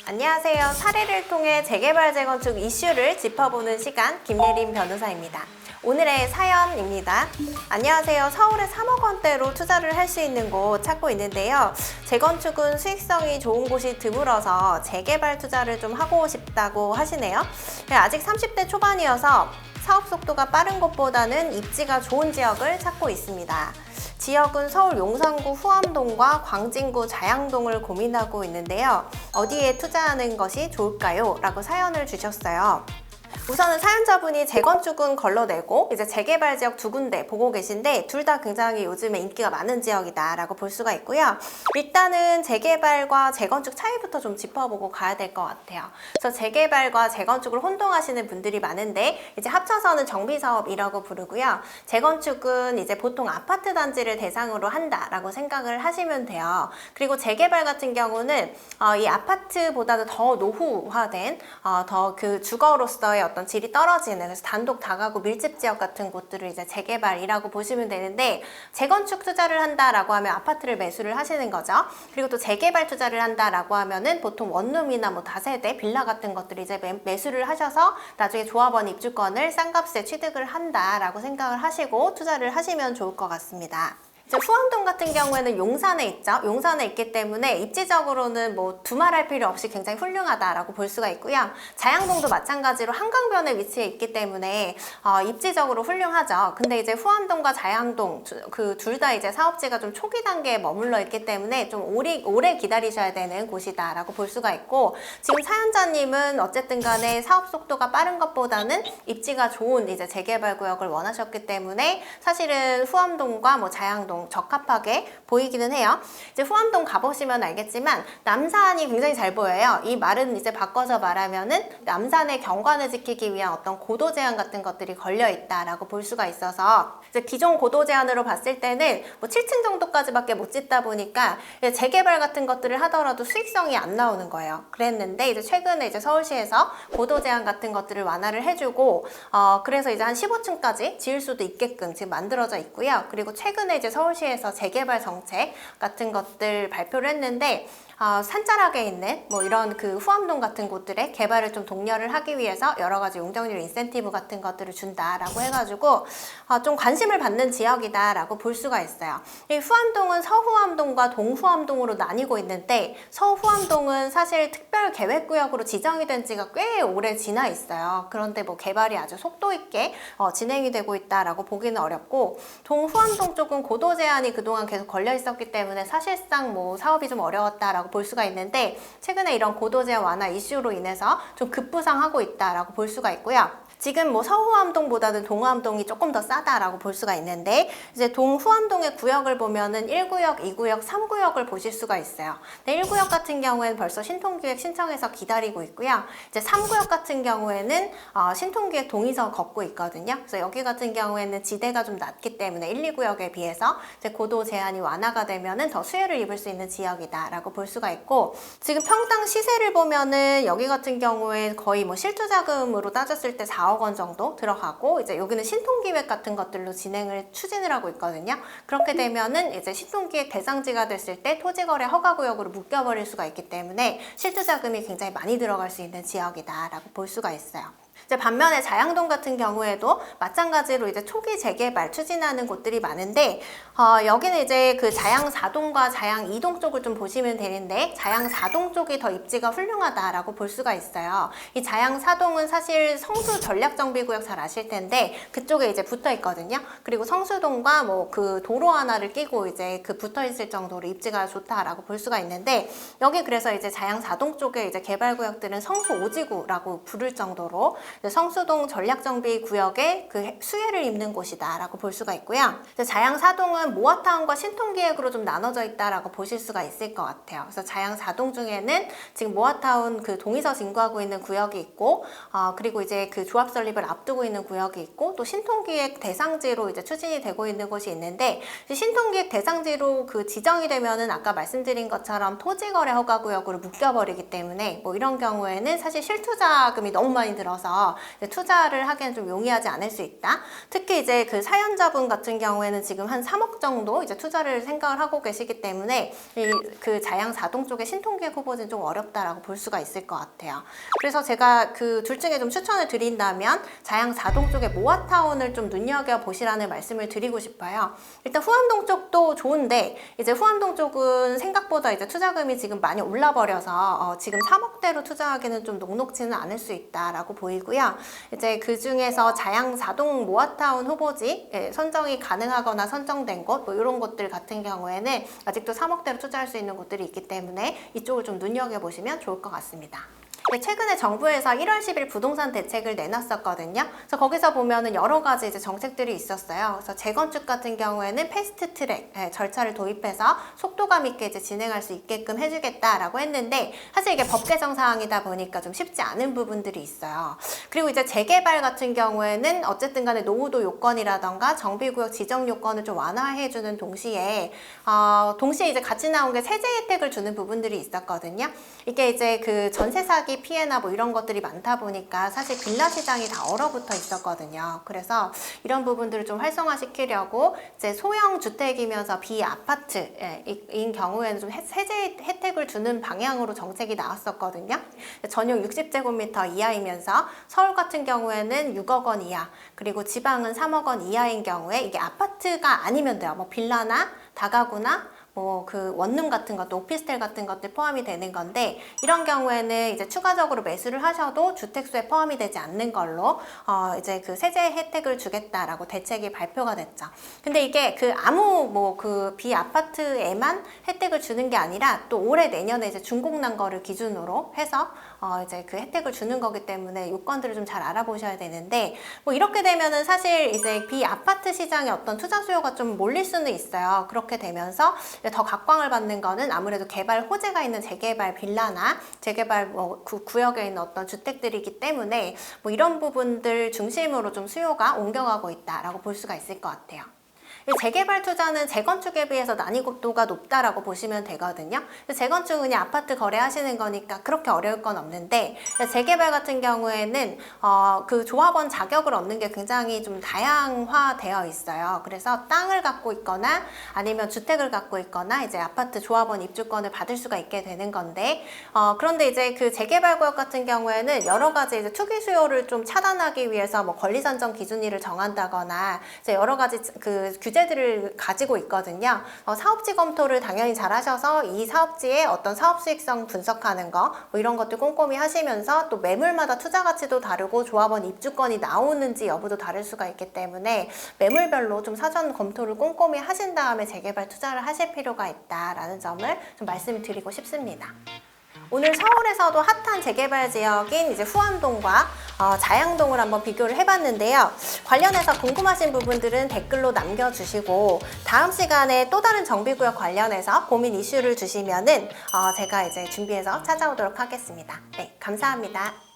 안녕하세요. 사례를 통해 재개발 재건축 이슈를 짚어보는 시간 김예림 변호사입니다. 오늘의 사연입니다. 안녕하세요. 서울에 3억 원대로 투자를 할 수 있는 곳 찾고 있는데요. 재건축은 수익성이 좋은 곳이 드물어서 재개발 투자를 좀 하고 싶다고 하시네요. 아직 30대 초반이어서 사업 속도가 빠른 곳보다는 입지가 좋은 지역을 찾고 있습니다. 지역은 서울 용산구 후암동과 광진구 자양동을 고민하고 있는데요. 어디에 투자하는 것이 좋을까요? 라고 사연을 주셨어요. 우선은 사연자분이 재건축은 걸러내고 이제 재개발 지역 두 군데 보고 계신데 둘 다 굉장히 요즘에 인기가 많은 지역이다 라고 볼 수가 있고요. 일단은 재개발과 재건축 차이부터 좀 짚어보고 가야 될 것 같아요. 그래서 재개발과 재건축을 혼동하시는 분들이 많은데 이제 합쳐서는 정비사업이라고 부르고요. 재건축은 이제 보통 아파트 단지를 대상으로 한다라고 생각을 하시면 돼요. 그리고 재개발 같은 경우는 이 아파트보다도 더 노후화된 더 그 주거로서의 어떤 질이 떨어지는, 그래서 단독 다가구 밀집 지역 같은 곳들을 이제 재개발이라고 보시면 되는데, 재건축 투자를 한다라고 하면 아파트를 매수를 하시는 거죠. 그리고 또 재개발 투자를 한다라고 하면은 보통 원룸이나 뭐 다세대 빌라 같은 것들을 이제 매수를 하셔서 나중에 조합원 입주권을 싼 값에 취득을 한다라고 생각을 하시고 투자를 하시면 좋을 것 같습니다. 후암동 같은 경우에는 용산에 있죠. 용산에 있기 때문에 입지적으로는 뭐 두말할 필요 없이 굉장히 훌륭하다라고 볼 수가 있고요. 자양동도 마찬가지로 한강변에 위치해 있기 때문에 입지적으로 훌륭하죠. 근데 이제 후암동과 자양동 그 둘 다 이제 사업지가 좀 초기 단계에 머물러 있기 때문에 좀 오래 기다리셔야 되는 곳이다라고 볼 수가 있고, 지금 사연자님은 어쨌든 간에 사업 속도가 빠른 것보다는 입지가 좋은 이제 재개발 구역을 원하셨기 때문에 사실은 후암동과 뭐 자양동 적합하게 보이기는 해요. 이제 후암동 가보시면 알겠지만 남산이 굉장히 잘 보여요. 이 말은 이제 바꿔서 말하면은 남산의 경관을 지키기 위한 어떤 고도 제한 같은 것들이 걸려 있다라고 볼 수가 있어서, 이제 기존 고도 제한으로 봤을 때는 뭐 7층 정도까지밖에 못 짓다 보니까 재개발 같은 것들을 하더라도 수익성이 안 나오는 거예요. 그랬는데 이제 최근에 이제 서울시에서 고도 제한 같은 것들을 완화를 해주고 그래서 이제 한 15층까지 지을 수도 있게끔 지금 만들어져 있고요. 그리고 최근에 이제 서울시에서 재개발 정책 같은 것들 발표를 했는데 산자락에 있는 뭐 이런 그 후암동 같은 곳들의 개발을 좀 독려를 하기 위해서 여러 가지 용적률 인센티브 같은 것들을 준다라고 해가지고 좀 관심을 받는 지역이다라고 볼 수가 있어요. 이 후암동은 서후암동과 동후암동으로 나뉘고 있는데, 서후암동은 사실 특별 계획구역으로 지정이 된 지가 꽤 오래 지나 있어요. 그런데 뭐 개발이 아주 속도 있게 진행이 되고 있다라고 보기는 어렵고, 동후암동 쪽은 고도 제한이 그동안 계속 걸려 있었기 때문에 사실상 뭐 사업이 좀 어려웠다라고 볼 수가 있는데, 최근에 이런 고도 제한 완화 이슈로 인해서 좀 급부상하고 있다라고 볼 수가 있고요. 지금 뭐 서후암동보다는 동후암동이 조금 더 싸다라고 볼 수가 있는데, 이제 동후암동의 구역을 보면은 1구역, 2구역, 3구역을 보실 수가 있어요. 근데 1구역 같은 경우에는 벌써 신통기획 신청해서 기다리고 있고요. 이제 3구역 같은 경우에는 신통기획 동의서 걷고 있거든요. 그래서 여기 같은 경우에는 지대가 좀 낮기 때문에 1, 2구역에 비해서 이제 고도 제한이 완화가 되면은 더 수혜를 입을 수 있는 지역이다라고 볼 수가 있고, 지금 평당 시세를 보면은 여기 같은 경우에 거의 뭐 실투자금으로 따졌을 때 4억 원 정도 들어가고, 이제 여기는 신통기획 같은 것들로 추진을 하고 있거든요. 그렇게 되면은 이제 신통기획 대상지가 됐을 때 토지거래 허가구역으로 묶여버릴 수가 있기 때문에 실투자금이 굉장히 많이 들어갈 수 있는 지역이다라고 볼 수가 있어요. 이제 반면에 자양동 같은 경우에도 마찬가지로 이제 초기 재개발 추진하는 곳들이 많은데, 여기는 이제 그 자양 4동과 자양 2동 쪽을 좀 보시면 되는데, 자양 4동 쪽이 더 입지가 훌륭하다라고 볼 수가 있어요. 이 자양 4동은 사실 성수 전략정비구역 잘 아실 텐데 그쪽에 이제 붙어 있거든요. 그리고 성수동과 뭐 그 도로 하나를 끼고 이제 그 붙어 있을 정도로 입지가 좋다라고 볼 수가 있는데, 여기 그래서 이제 자양 4동 쪽에 이제 개발구역들은 성수 오지구라고 부를 정도로 성수동 전략정비구역에 그 수혜를 입는 곳이다라고 볼 수가 있고요. 자양 4동은 모아타운과 신통기획으로 좀 나눠져 있다라고 보실 수가 있을 것 같아요. 그래서 자양 4동 중에는 지금 모아타운 그 동의서 진구하고 있는 구역이 있고, 그리고 이제 그 조합 설립을 앞두고 있는 구역이 있고, 또 신통기획 대상지로 이제 추진이 되고 있는 곳이 있는데, 신통기획 대상지로 그 지정이 되면은 아까 말씀드린 것처럼 토지거래 허가구역으로 묶여버리기 때문에 뭐 이런 경우에는 사실 실투자금이 너무 많이 들어서 해서 투자를 하기엔 좀 용이하지 않을 수 있다. 특히 이제 그 사연자분 같은 경우에는 지금 한 3억 정도 이제 투자를 생각을 하고 계시기 때문에 그 자양 4동 쪽에 신통기획 후보지는 좀 어렵다라고 볼 수가 있을 것 같아요. 그래서 제가 그 둘 중에 좀 추천을 드린다면 자양 4동 쪽에 모아타운을 좀 눈여겨보시라는 말씀을 드리고 싶어요. 일단 후암동 쪽도 좋은데 이제 후암동 쪽은 생각보다 이제 투자금이 지금 많이 올라버려서 지금 3억대로 투자하기는 좀 녹록지는 않을 수 있다라고 보이고요. 이제 그 중에서 자양 4동 모아타운 후보지 선정이 가능하거나 선정된 곳 뭐 이런 곳들 같은 경우에는 아직도 3억대로 투자할 수 있는 곳들이 있기 때문에 이쪽을 좀 눈여겨보시면 좋을 것 같습니다. 최근에 정부에서 1월 10일 부동산 대책을 내놨었거든요. 그래서 거기서 보면은 여러 가지 이제 정책들이 있었어요. 그래서 재건축 같은 경우에는 패스트 트랙 절차를 도입해서 속도감 있게 이제 진행할 수 있게끔 해주겠다라고 했는데 사실 이게 법 개정 사항이다 보니까 좀 쉽지 않은 부분들이 있어요. 그리고 이제 재개발 같은 경우에는 어쨌든 간에 노후도 요건이라던가 정비구역 지정 요건을 좀 완화해주는 동시에 이제 같이 나온 게 세제 혜택을 주는 부분들이 있었거든요. 이게 이제 그 전세 사기 피해나 뭐 이런 것들이 많다 보니까 사실 빌라 시장이 다 얼어붙어 있었거든요. 그래서 이런 부분들을 좀 활성화시키려고 이제 소형 주택이면서 비아파트인 경우에는 좀 세제 혜택을 주는 방향으로 정책이 나왔었거든요. 전용 60제곱미터 이하이면서 서울 같은 경우에는 6억 원 이하, 그리고 지방은 3억 원 이하인 경우에 이게 아파트가 아니면 돼요. 뭐 빌라나 다가구나 뭐 그 원룸 같은 것도 오피스텔 같은 것들 포함이 되는 건데 이런 경우에는 이제 추가적으로 매수를 하셔도 주택수에 포함이 되지 않는 걸로 이제 그 세제 혜택을 주겠다라고 대책이 발표가 됐죠. 근데 이게 그 아무 뭐 그 비아파트에만 혜택을 주는 게 아니라 또 올해 내년에 이제 준공 난 거를 기준으로 해서 이제 그 혜택을 주는 거기 때문에 요건들을 좀 잘 알아보셔야 되는데 뭐 이렇게 되면은 사실 이제 비아파트 시장의 어떤 투자 수요가 좀 몰릴 수는 있어요. 그렇게 되면서 더 각광을 받는 거는 아무래도 개발 호재가 있는 재개발 빌라나 재개발 뭐 구역에 있는 어떤 주택들이기 때문에 뭐 이런 부분들 중심으로 좀 수요가 옮겨가고 있다라고 볼 수가 있을 것 같아요. 재개발 투자는 재건축에 비해서 난이도가 높다라고 보시면 되거든요. 재건축은 그냥 아파트 거래하시는 거니까 그렇게 어려울 건 없는데 재개발 같은 경우에는 그 조합원 자격을 얻는 게 굉장히 좀 다양화되어 있어요. 그래서 땅을 갖고 있거나 아니면 주택을 갖고 있거나 이제 아파트 조합원 입주권을 받을 수가 있게 되는 건데 그런데 이제 그 재개발 구역 같은 경우에는 여러 가지 이제 투기 수요를 좀 차단하기 위해서 뭐 권리산정 기준일을 정한다거나 이제 여러 가지 그 규제들을 가지고 있거든요. 사업지 검토를 당연히 잘 하셔서 이 사업지의 어떤 사업 수익성 분석하는 거 뭐 이런 것들 꼼꼼히 하시면서 또 매물마다 투자 가치도 다르고 조합원 입주권이 나오는지 여부도 다를 수가 있기 때문에 매물별로 좀 사전 검토를 꼼꼼히 하신 다음에 재개발 투자를 하실 필요가 있다라는 점을 좀 말씀드리고 싶습니다. 오늘 서울에서도 핫한 재개발 지역인 이제 후암동과 자양동을 한번 비교를 해봤는데요. 관련해서 궁금하신 부분들은 댓글로 남겨주시고 다음 시간에 또 다른 정비구역 관련해서 고민 이슈를 주시면은 제가 이제 준비해서 찾아오도록 하겠습니다. 네, 감사합니다.